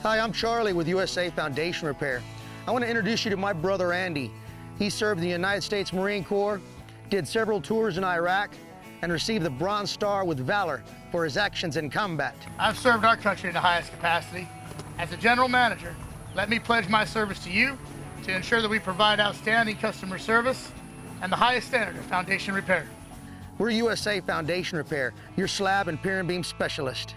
Hi, I'm Charlie with USA Foundation Repair. I want to introduce you to my brother Andy. He served in the United States Marine Corps, did several tours in Iraq, and received the Bronze Star with Valor for his actions in combat. I've served our country in the highest capacity. As a general manager, let me pledge my service to you to ensure that we provide outstanding customer service and the highest standard of foundation repair. We're USA Foundation Repair, your slab and pier and beam specialist.